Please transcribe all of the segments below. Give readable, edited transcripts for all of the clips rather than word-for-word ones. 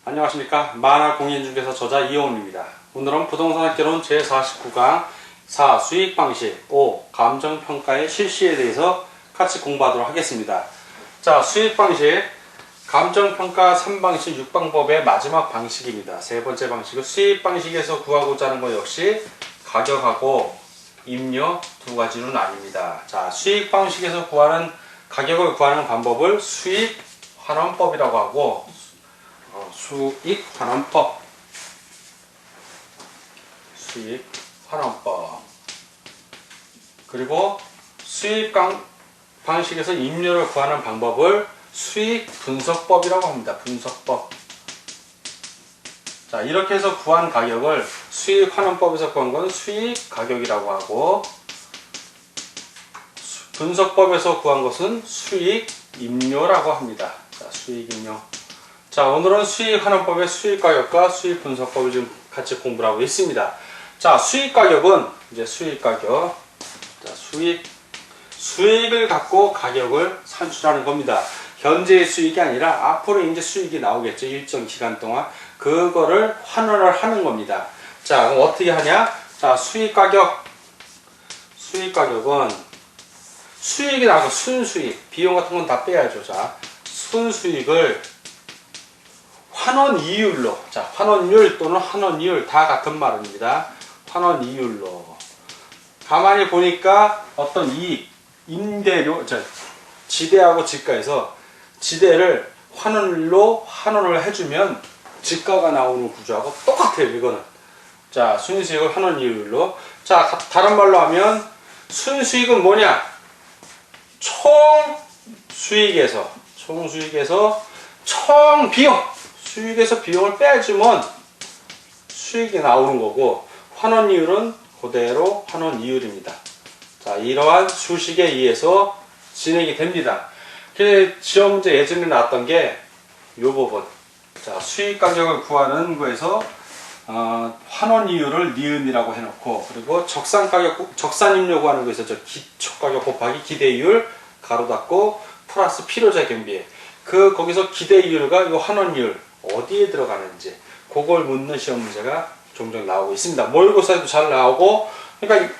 안녕하십니까. 만화공인중개사 저자 이호훈입니다. 오늘은 부동산학개론 제49강 4. 수익방식 5. 감정평가의 실시에 대해서 같이 공부하도록 하겠습니다. 자, 수익방식 감정평가 3방식 6방법의 마지막 방식입니다. 세 번째 방식은 수익방식에서 구하고자 하는 것 역시 가격하고 임료 두 가지로 나뉩니다. 자, 수익방식에서 구하는 가격을 구하는 방법을 수익환원법이라고 하고 수익환원법 그리고 수익 방식에서 임료를 구하는 방법을 수익분석법이라고 합니다. 분석법. 자, 이렇게 해서 구한 가격을 수익환원법에서 구한 건 수익가격이라고 하고, 분석법에서 구한 것은 수익임료라고 합니다. 자, 수익임료. 자, 오늘은 수익환원법의 수익가격과 수익분석법을 지금 같이 공부를 하고 있습니다. 자, 수익가격은 이제 수익가격. 자, 수익을 갖고 가격을 산출하는 겁니다. 현재의 수익이 아니라 앞으로 이제 수익이 나오겠죠. 일정 기간 동안. 그거를 환원을 하는 겁니다. 자, 그럼 어떻게 하냐? 자, 수익가격은 수익이 나고 순수익, 비용 같은 건 다 빼야죠. 자, 순수익을 환원이율로, 자, 환원율 또는 환원이율 다 같은 말입니다. 환원이율로. 가만히 보니까 어떤 이익, 임대료, 지대하고 지가에서 지대를 환원율로 환원을 해주면 지가가 나오는 구조하고 똑같아요, 이거는. 자, 순수익을 환원이율로. 자, 다른 말로 하면 순수익은 뭐냐? 총수익에서 총비용, 수익에서 비용을 빼주면 수익이 나오는 거고, 환원이율은 그대로 환원이율입니다. 자, 이러한 수식에 의해서 진행이 됩니다. 그래서 지역 문제 예전에 나왔던 게 요 부분. 자, 수익 가격을 구하는 거에서 환원이율을 니은이라고 해놓고, 그리고 적산임료 구하는 거에서 기초가격 곱하기 기대이율 가로 닫고 플러스 필요자 겸비에 거기서 기대이율과 이 환원이율 어디에 들어가는지 그걸 묻는 시험 문제가 종종 나오고 있습니다. 모의고사에도 잘 나오고, 그러니까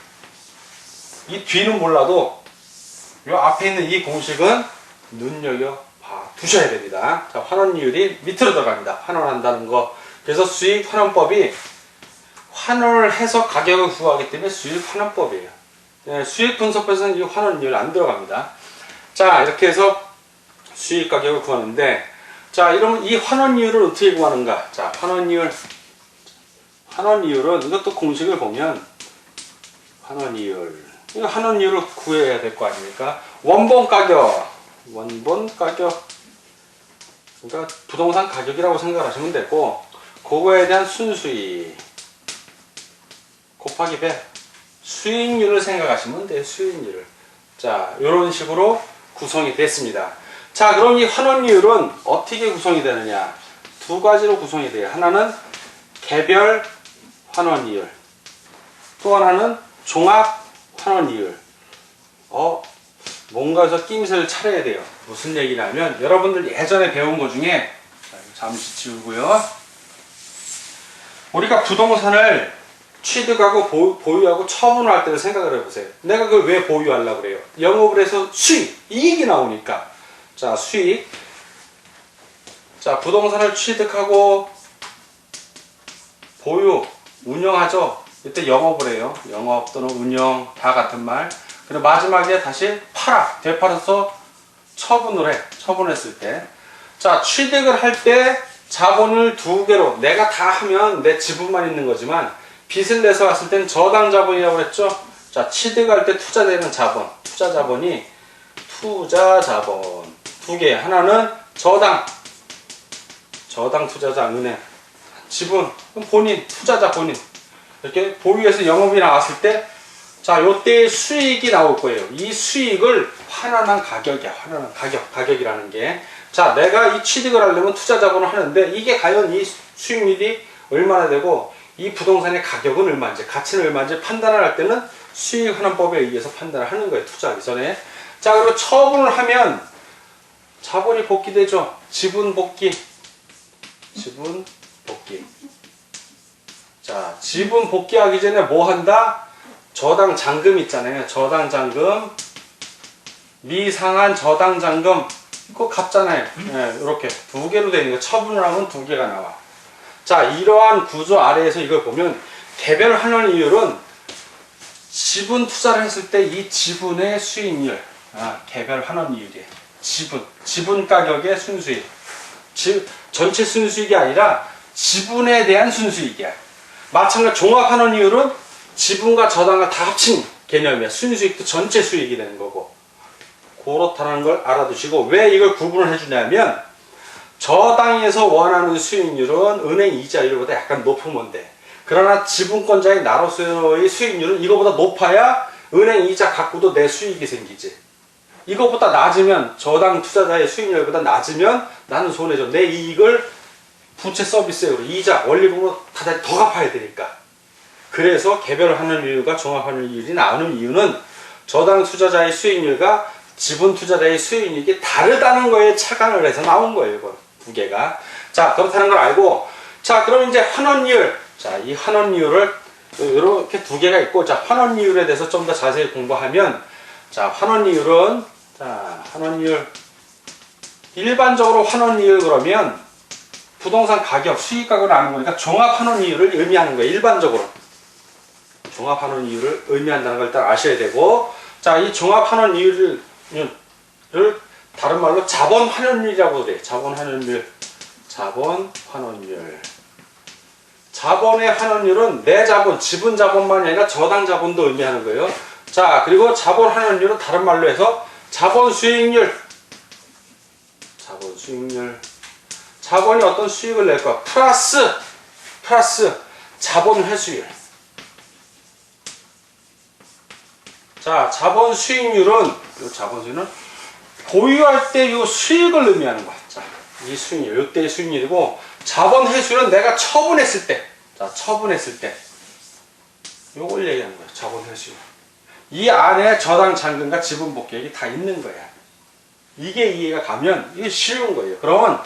이 뒤는 몰라도 이 앞에 있는 이 공식은 눈여겨 두셔야 됩니다. 자, 환원이율이 밑으로 들어갑니다. 환원한다는 거. 그래서 수익환원법이 환원을 해서 가격을 구하기 때문에 수익환원법이에요. 수익분석법에서는 이 환원이율 안 들어갑니다. 자, 이렇게 해서 수익가격을 구하는데, 자, 이러면 이 환원이율을 어떻게 구하는가? 자, 환원이율은 이것도 공식을 보면 이거 환원이율을 구해야 될 거 아닙니까? 원본가격. 그러니까 부동산 가격이라고 생각하시면 되고, 그거에 대한 순수익 곱하기 100. 수익률을 생각하시면 돼요. 수익률을. 자, 이런 식으로 구성이 됐습니다. 자, 그럼 이 환원이율은 어떻게 구성이 되느냐? 두 가지로 구성이 돼요. 하나는 개별 환원이율, 또 하나는 종합 환원이율. 뭔가에서 낌새를 차려야 돼요. 무슨 얘기냐면, 여러분들 예전에 배운 것 중에, 잠시 지우고요. 우리가 부동산을 취득하고 보유하고 처분을 할 때를 생각을 해보세요. 내가 그걸 왜 보유하려고 그래요? 영업을 해서 이익이 나오니까. 자, 수익. 자, 부동산을 취득하고 보유, 운영하죠. 이때 영업을 해요. 영업 또는 운영 다 같은 말. 그리고 마지막에 다시 되팔아서 처분을 해. 처분했을 때. 자, 취득을 할 때 자본을 두 개로, 내가 다 하면 내 지분만 있는 거지만, 빚을 내서 왔을 땐 저당 자본이라고 그랬죠? 자, 취득할 때 투자되는 자본. 투자 자본 두 개. 하나는 저당 투자자 은행. 지분, 본인, 투자자 본인. 이렇게 보유해서 영업이 나왔을 때, 자, 요때 수익이 나올 거예요. 이 수익을 환원한 가격이야. 환원한 가격이라는 게. 자, 내가 이 취득을 하려면 투자 자본을 하는데, 이게 과연 이 수익률이 얼마나 되고, 이 부동산의 가격은 얼마인지, 가치는 얼마인지 판단을 할 때는 수익환원법에 의해서 판단을 하는 거예요. 투자하기 전에. 자, 그리고 처분을 하면 자본이 복귀되죠. 지분 복귀. 지분 복귀. 자, 지분 복귀하기 전에 뭐 한다? 저당 잔금 있잖아요. 저당 잔금, 미상한 저당 잔금, 이거 갚잖아요. 예, 이렇게 두 개로 되어 있는 거, 처분을 하면 두 개가 나와. 자, 이러한 구조 아래에서 이걸 보면 개별 환원 이율은 지분 투자를 했을 때 이 지분의 수익률, 개별 환원 이율이에요. 지분 가격의 순수익. 전체 순수익이 아니라 지분에 대한 순수익이야. 마찬가지로 종합 환원 이율은 지분과 저당을 다 합친 개념이야. 순수익도 전체 수익이 되는 거고. 그렇다는 걸 알아두시고, 왜 이걸 구분을 해주냐면, 저당에서 원하는 수익률은 은행 이자율보다 약간 높으면 돼. 그러나 지분권자인 나로서의 수익률은 이거보다 높아야 은행 이자 갖고도 내 수익이 생기지. 이거보다 낮으면, 저당 투자자의 수익률보다 낮으면 나는 손해죠. 내 이익을 부채 서비스액으로, 이자, 원리금으로 더 갚아야 되니까. 그래서 개별 환원이율과 종합 환원이율이 나오는 이유는 저당 투자자의 수익률과 지분 투자자의 수익률이 다르다는 거에 착안을 해서 나온 거예요. 이거 두 개가. 자, 그렇다는 걸 알고, 자, 그럼 이제 환원이율. 자, 이 환원이율을 이렇게 두 개가 있고, 자, 환원이율에 대해서 좀 더 자세히 공부하면, 자, 환원이율은, 자, 환원이율. 일반적으로 환원이율 그러면 부동산 가격, 수익 가격을 아는 거니까 종합 환원이율을 의미하는 거예요. 일반적으로. 종합 환원이율을 의미한다는 걸 일단 아셔야 되고, 자, 이 종합 환원이율을 다른 말로 자본 환원율이라고 그래. 자본 환원율. 자본 환원율. 자본의 환원율은 내 자본, 지분 자본만이 아니라 저당 자본도 의미하는 거예요. 자, 그리고 자본 환원율은 다른 말로 해서 자본 수익률. 자본 수익률. 자본이 어떤 수익을 낼 거야? 플러스 자본 회수율. 자, 자본 수익률은, 이 자본 수익률은 보유할 때 이 수익을 의미하는 거야. 자, 이 수익률, 이때의 수익률이고, 자본 회수율은 내가 처분했을 때, 자, 처분했을 때, 요걸 얘기하는 거야. 자본 회수율. 이 안에 저당 잔금과 지분 복귀액이 다 있는 거야. 이게 이해가 가면 이게 쉬운 거예요. 그러면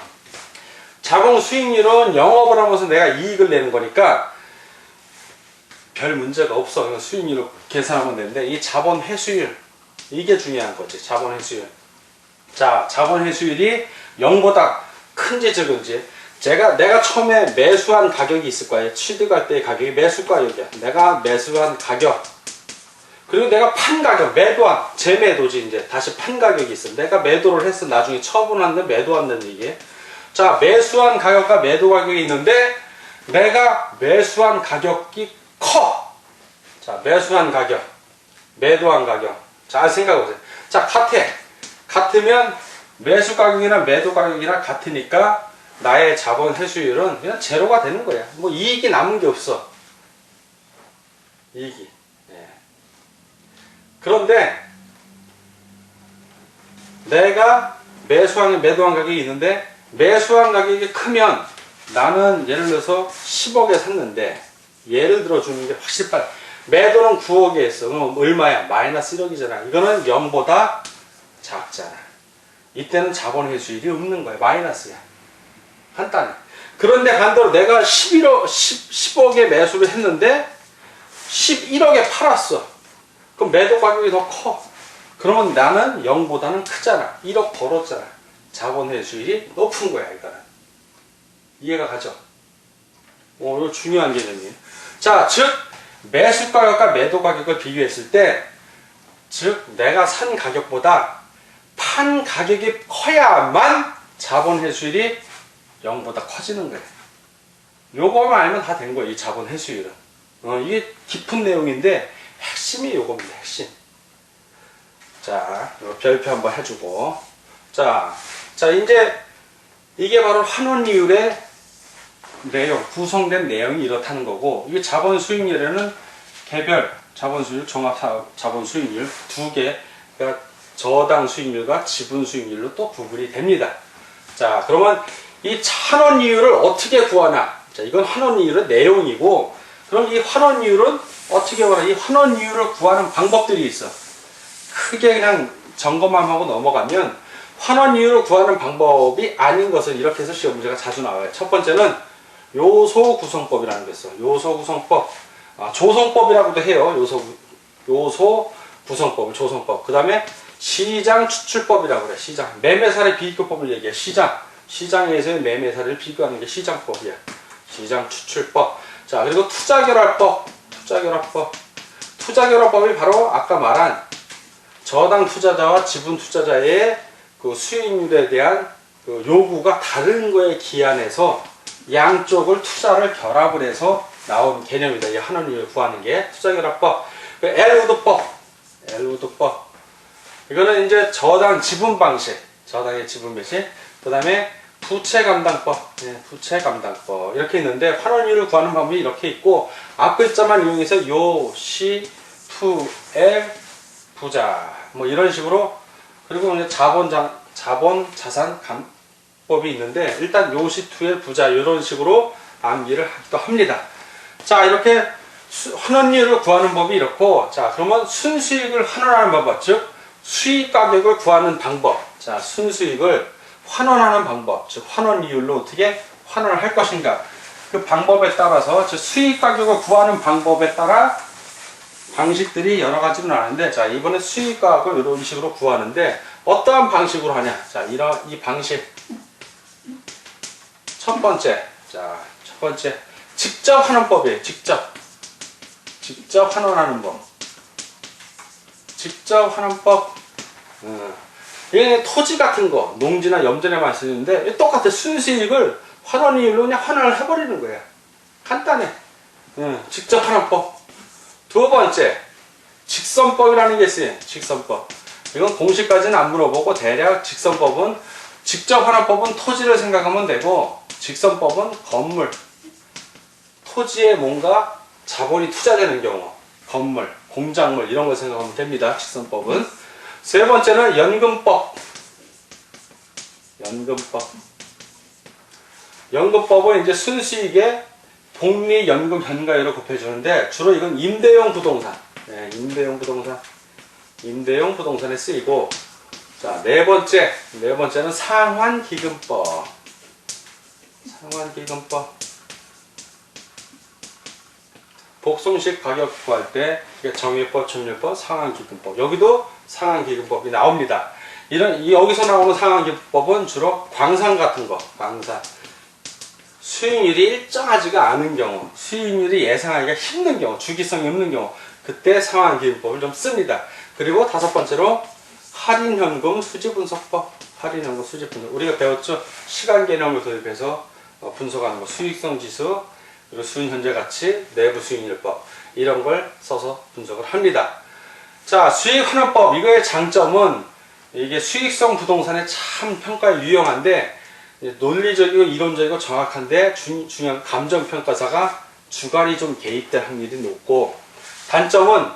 자본 수익률은 영업을 하면서 내가 이익을 내는 거니까 별 문제가 없어. 수익률을 계산하면 되는데, 이 자본 회수율, 이게 중요한 거지. 자본 회수율. 자, 자본 회수율이 0보다 큰지 적은지, 내가 처음에 매수한 가격이 있을 거예요. 취득할 때의 가격이 매수 가격이야. 내가 매수한 가격, 그리고 내가 판 가격, 매도한, 재매도지. 이제 다시 판 가격이 있어. 내가 매도를 했어. 나중에 처분한데 매도한다는 얘기예요. 자, 매수한 가격과 매도 가격이 있는데, 내가 매수한 가격이 커. 자, 매수한 가격, 매도한 가격. 잘 생각해보세요. 자, 같으면 매수 가격이나 매도 가격이나 같으니까 나의 자본 회수율은 그냥 제로가 되는 거야. 뭐 이익이 남은 게 없어. 이익이. 예. 그런데 내가 매수한, 매도한 가격이 있는데, 매수한 가격이 크면 나는 예를 들어서 10억에 샀는데, 예를 들어 주는 게 확실히 빨리. 매도는 9억에 했어. 그럼 얼마야? 마이너스 1억이잖아. 이거는 0보다 작잖아. 이때는 자본 회수율이 없는 거야. 마이너스야. 간단해. 그런데 반대로 내가 10억에 매수를 했는데 11억에 팔았어. 그럼 매도 가격이 더 커. 그러면 나는 0보다는 크잖아. 1억 벌었잖아. 자본 회수율이 높은 거야, 이거는. 이해가 가죠? 이거 중요한 개념이에요. 자, 즉 매수 가격과 매도 가격을 비교했을 때, 즉 내가 산 가격보다 판 가격이 커야만 자본 회수율이 0보다 커지는 거예요. 요거만 알면 다 된 거예요. 이 자본 회수율은. 이게 깊은 내용인데 핵심이 요겁니다. 핵심. 자, 요 별표 한번 해주고, 자 이제 이게 바로 환원이율의 내용, 구성된 내용이 이렇다는 거고, 이게 자본 수익률에는 개별 자본 수익률, 종합 자본 수익률 두 개가 저당 수익률과 지분 수익률로 또 구분이 됩니다. 자, 그러면 이 환원이율을 어떻게 구하나? 자, 이건 환원이율의 내용이고, 그럼 이 환원이율은 어떻게 구하나? 이 환원이율을 구하는 방법들이 있어. 크게 그냥 점검만 하고 넘어가면, 환원이율을 구하는 방법이 아닌 것을 이렇게 해서 시험 문제가 자주 나와요. 첫 번째는 요소 구성법이라는 게 있어요. 요소 구성법. 조성법이라고도 해요. 요소 구성법을 조성법. 그 다음에 시장 추출법이라고 그래. 시장. 매매사례 비교법을 얘기해. 시장에서의 매매사례를 비교하는 게 시장법이야. 시장 추출법. 자, 그리고 투자결합법. 투자결합법이 바로 아까 말한 저당 투자자와 지분 투자자의 그 수익률에 대한 그 요구가 다른 거에 기한해서 양쪽을 투자를 결합을 해서 나온 개념이다. 이 환원이율을 구하는 게 투자결합법. 엘우드법. 이거는 이제 저당 지분 방식, 저당의 지분 방식. 그 다음에 부채감당법, 부채감당법 이렇게 있는데 환원이율을 구하는 방법이 이렇게 있고 앞 글자만 이용해서 요, 시, 투, 엘, 부자 뭐 이런 식으로 그리고 이제 자산 감법이 있는데 일단 요, 시, 투, 엘, 부자 이런 식으로 암기를 하기도 합니다. 자, 이렇게 환원이율을 구하는 법이 이렇고 자, 그러면 순수익을 환원하는 방법, 즉 수익 가격을 구하는 방법. 자, 순수익을 환원하는 방법, 즉 환원이율로 어떻게 환원을 할 것인가. 그 방법에 따라서 즉 수익 가격을 구하는 방법에 따라 방식들이 여러 가지는 아는데 자, 이번에 수익 가격을 이런 식으로 구하는데 어떠한 방식으로 하냐. 자, 이 방식 첫 번째 직접 환원법이에요. 직접 환원하는 법. 직접 환원법. 얘는 토지 같은 거, 농지나 염전에만 쓰는데 똑같아. 순수익을 환원이율로 그냥 환원을 해버리는 거야. 간단해. 직접 환원법. 두 번째, 직선법이라는 게 있어요. 직선법. 이건 공식까지는 안 물어보고 대략 직선법은 직접 환원법은 토지를 생각하면 되고 직선법은 건물, 토지에 뭔가 자본이 투자되는 경우, 건물, 공작물 이런 걸 생각하면 됩니다. 직선법은. 세 번째는 연금법. 연금법은 이제 순수익에 복리연금 현가율을 곱해주는데 주로 이건 임대용 부동산. 임대용 부동산에 쓰이고 자, 네 번째는 상환기금법. 복송식 가격 구할 때 정유법, 점유법, 상환기금법. 여기도 상환기금법이 나옵니다. 여기서 나오는 상환기금법은 주로 광산 같은 거, 수익률이 일정하지가 않은 경우, 수익률이 예상하기가 힘든 경우, 주기성이 없는 경우, 그때 상환기금법을 좀 씁니다. 그리고 다섯 번째로 할인현금 수지분석법. 우리가 배웠죠? 시간 개념을 도입해서 분석하는 거, 수익성 지수, 그리고 수익 현재 가치, 내부 수익률법 이런 걸 써서 분석을 합니다. 자, 수익 환원법 이거의 장점은 이게 수익성 부동산에 참 평가에 유용한데 논리적이고 이론적이고 정확한데 중요한 감정평가사가 주관이 좀 개입될 확률이 높고 단점은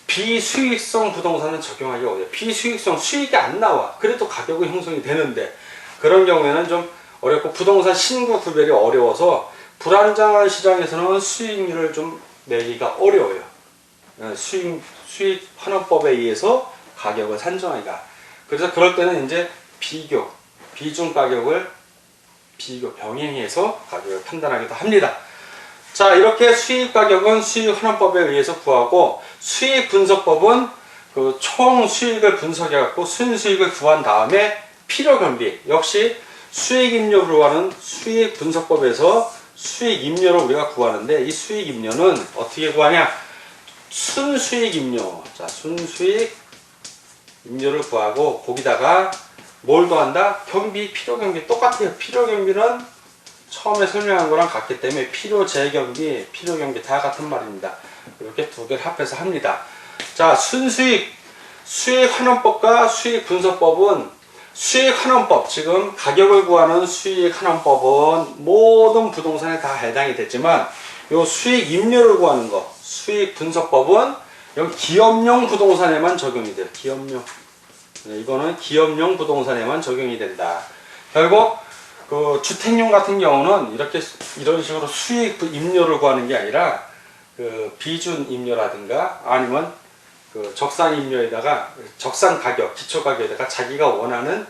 비수익성 부동산은 적용하기 어려워요. 비수익성 수익이 안 나와. 그래도 가격은 형성이 되는데 그런 경우에는 좀 어렵고 부동산 신고 구별이 어려워서 불안정한 시장에서는 수익률을 좀 내기가 어려워요. 수익 환원법에 의해서 가격을 산정하기가. 그래서 그럴 때는 이제 비중 가격을 병행해서 가격을 판단하기도 합니다. 자, 이렇게 수익 가격은 수익 환원법에 의해서 구하고 수익 분석법은 그 총 수익을 분석해 갖고 순수익을 구한 다음에 필요 겸비 역시 수익 임료로 하는 수익 분석법에서 수익 임료를 우리가 구하는데 이 수익 임료는 어떻게 구하냐? 순수익 임료. 자, 순수익 임료를 구하고 거기다가 뭘 더한다? 경비, 필요 경비 똑같아요. 필요 경비는 처음에 설명한 거랑 같기 때문에 필요 재경비, 필요 경비 다 같은 말입니다. 이렇게 두 개를 합해서 합니다. 자, 순수익, 수익 환원법과 수익 분석법은 수익 환원법, 지금 가격을 구하는 수익 환원법은 모든 부동산에 다 해당이 되지만 요 수익 임료를 구하는 거, 수익 분석법은 여기 기업용 부동산에만 적용이 돼요. 기업용. 이거는 기업용 부동산에만 적용이 된다. 결국 그 주택용 같은 경우는 이런 식으로 수익 임료를 구하는 게 아니라 그 비준 임료라든가 아니면 그 적산 임료에다가 적산 가격, 기초 가격에다가 자기가 원하는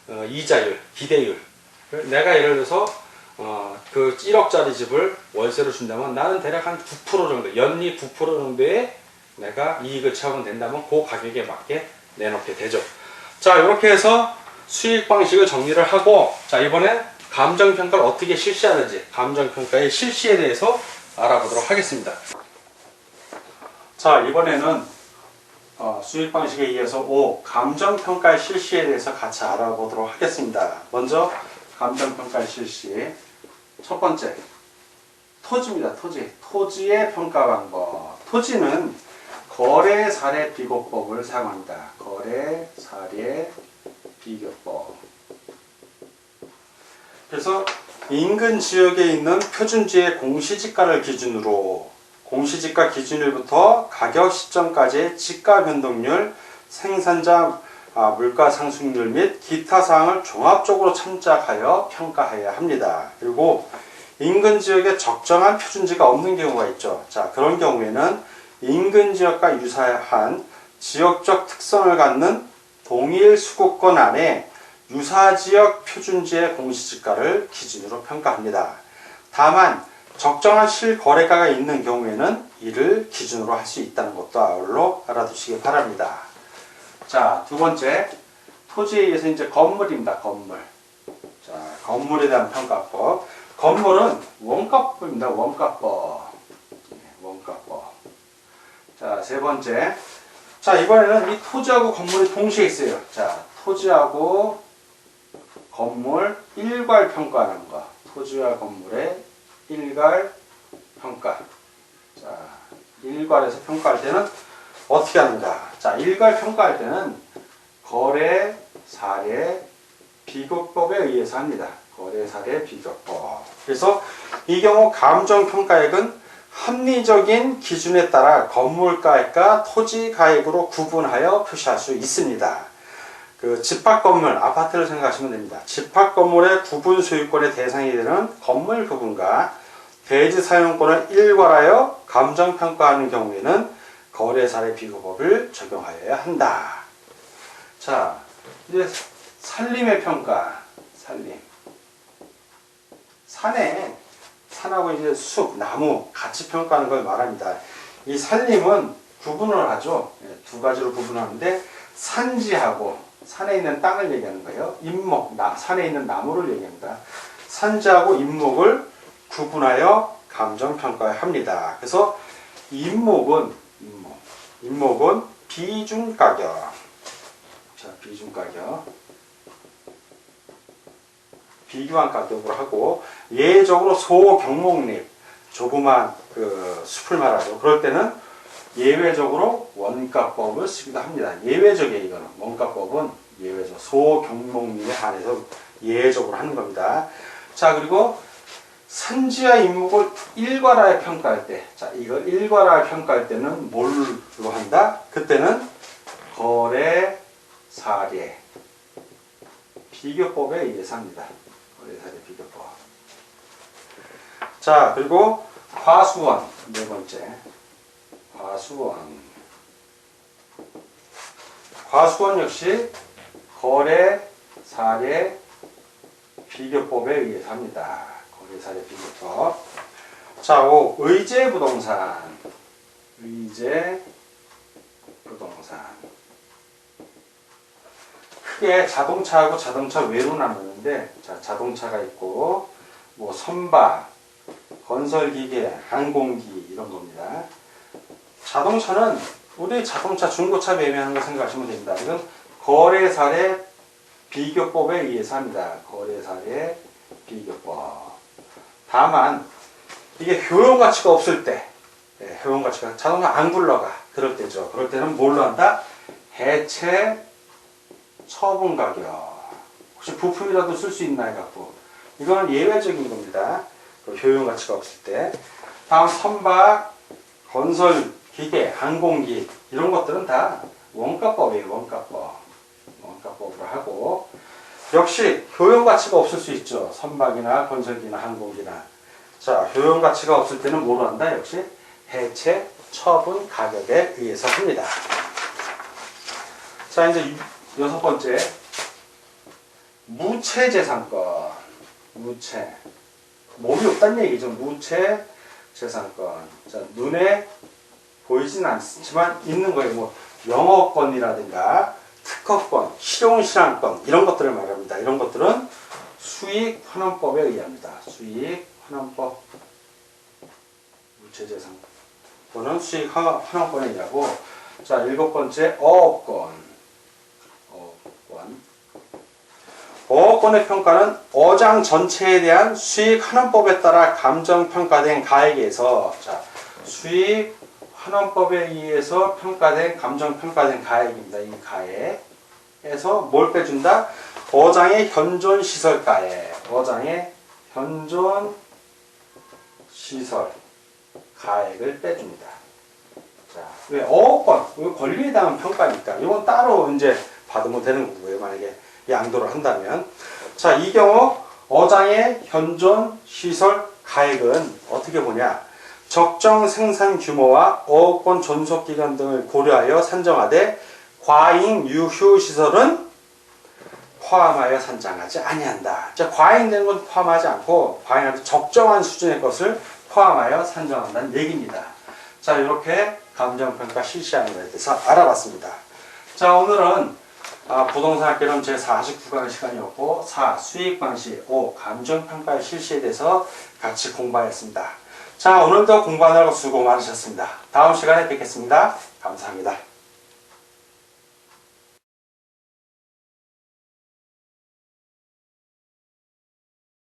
이자율, 기대율. 내가 예를 들어서 그 1억짜리 집을 월세로 준다면 나는 대략 한 9% 정도, 연리 9% 정도의 내가 이익을 취하면 된다면 그 가격에 맞게 내놓게 되죠. 자, 이렇게 해서 수익 방식을 정리를 하고, 자, 이번엔 감정평가를 어떻게 실시하는지, 감정평가의 실시에 대해서 알아보도록 하겠습니다. 자, 이번에는 수익 방식에 이어서 감정평가의 실시에 대해서 같이 알아보도록 하겠습니다. 먼저 감정평가의 실시. 첫 번째, 토지입니다. 토지의 평가 방법. 토지는 거래 사례 비교법을 사용합니다. 거래 사례 비교법. 그래서 인근 지역에 있는 표준지의 공시지가를 기준으로, 공시지가 기준일부터 가격 시점까지의 지가 변동률, 생산자 물가 상승률 및 기타 사항을 종합적으로 참작하여 평가해야 합니다. 그리고 인근 지역에 적정한 표준지가 없는 경우가 있죠. 자, 그런 경우에는 인근 지역과 유사한 지역적 특성을 갖는 동일 수도권 안에 유사지역 표준지의 공시지가를 기준으로 평가합니다. 다만 적정한 실거래가가 있는 경우에는 이를 기준으로 할 수 있다는 것도 아울러 알아두시기 바랍니다. 자, 두 번째, 토지에 의해서 이제 건물입니다. 건물. 자, 건물에 대한 평가법. 건물은 원가법입니다. 원가법. 원가법. 자, 세 번째. 자, 이번에는 이 토지하고 건물이 동시에 있어요. 자, 토지하고 건물 일괄 평가하는 거. 토지와 건물의 일괄 평가. 자, 일괄에서 평가할 때는 어떻게 하는가? 자, 일괄 평가할 때는 거래 사례 비교법에 의해서 합니다. 거래 사례 비교법. 그래서 이 경우 감정평가액은 합리적인 기준에 따라 건물가액과 토지가액으로 구분하여 표시할 수 있습니다. 그 집합건물, 아파트를 생각하시면 됩니다. 집합건물의 구분 소유권의 대상이 되는 건물 부분과 대지 사용권을 일괄하여 감정평가하는 경우에는 거래사례 비교법을 적용하여야 한다. 자, 이제 산림의 평가. 산림. 산하고 이제 숲, 나무 같이 평가하는 걸 말합니다. 이 산림은 구분을 하죠. 두 가지로 구분하는데 산지하고 산에 있는 땅을 얘기하는 거예요. 인목, 산에 있는 나무를 얘기합니다. 산지하고 인목을 구분하여 감정평가합니다. 그래서 인목은 비중가격. 자, 비중가격. 비교한 가격으로 하고, 예외적으로 소경목립, 조그만 그 숲을 말하죠. 그럴 때는 예외적으로 원가법을 쓰기도 합니다. 예외적이에요, 이거는. 원가법은 예외적, 소경목립에 한해서 예외적으로 하는 겁니다. 자, 그리고 산지와 인목을 일괄하여 평가할 때, 자, 이걸 일괄하여 평가할 때는 뭘로 한다? 그때는 거래 사례 비교법에 의해서 합니다. 거래 사례 비교법. 자, 그리고 과수원, 네 번째. 과수원 역시 거래 사례 비교법에 의해서 합니다. 거래 사례 비교법. 자, 5. 의제 부동산. 크게 자동차하고 자동차 외로 나누는데, 자, 자동차가 있고, 뭐 선박, 건설기계, 항공기 이런 겁니다. 자동차는 우리 자동차 중고차 매매하는 거 생각하시면 됩니다. 이건 거래 사례 비교법에 의해서 합니다. 거래 사례 비교법. 다만 이게 효용 가치가 없을 때, 효용 가치가 자동차 안 굴러가 그럴 때죠. 그럴 때는 뭘로 한다? 해체 처분 가격. 혹시 부품이라도 쓸 수 있나 해갖고, 이거는 예외적인 겁니다. 효용 가치가 없을 때. 다음 선박, 건설 기계, 항공기 이런 것들은 다 원가법이에요. 원가법으로 하고, 역시 효용 가치가 없을 수 있죠. 선박이나 건설기나 항공기나. 자, 효용 가치가 없을 때는 뭐로 한다? 역시 해체 처분 가격에 의해서 합니다. 자, 이제 여섯 번째, 무채재산권. 무채. 몸이 없다는 얘기죠. 무채재산권. 자, 눈에 보이진 않지만 있는 거예요. 뭐 영어권이라든가 특허권, 실용실환권 이런 것들을 말합니다. 이런 것들은 수익환원법에 의합니다. 수익환원법. 무채재산권은 수익환원권에 의하고, 자, 7번째 어업권. 어업권의 평가는 어장 전체에 대한 수익환원법에 따라 감정평가된 가액에서, 자, 수익환원법에 의해서 평가된 감정평가된 가액입니다. 이 가액에서 뭘 빼준다? 어장의 현존시설가액. 어장의 현존시설 가액을 빼줍니다. 자, 왜 어업권? 이거 권리에 대한 평가니까 이건 따로 이제 받으면 되는 거고요. 만약에 양도를 한다면. 자, 이 경우 어장의 현존 시설 가액은 어떻게 보냐? 적정 생산 규모와 어업권 존속 기간 등을 고려하여 산정하되 과잉 유휴 시설은 포함하여 산정하지 아니한다. 자, 과잉된 건 포함하지 않고 과잉하지 적정한 수준의 것을 포함하여 산정한다는 얘기입니다. 자, 이렇게 감정평가 실시하는 것에 대해서 알아봤습니다. 자, 오늘은 부동산 학개론 제49강의 시간이었고, 4. 수익방식, 5. 감정평가의 실시에 대해서 같이 공부하였습니다. 자, 오늘도 공부하느라고 수고 많으셨습니다. 다음 시간에 뵙겠습니다. 감사합니다.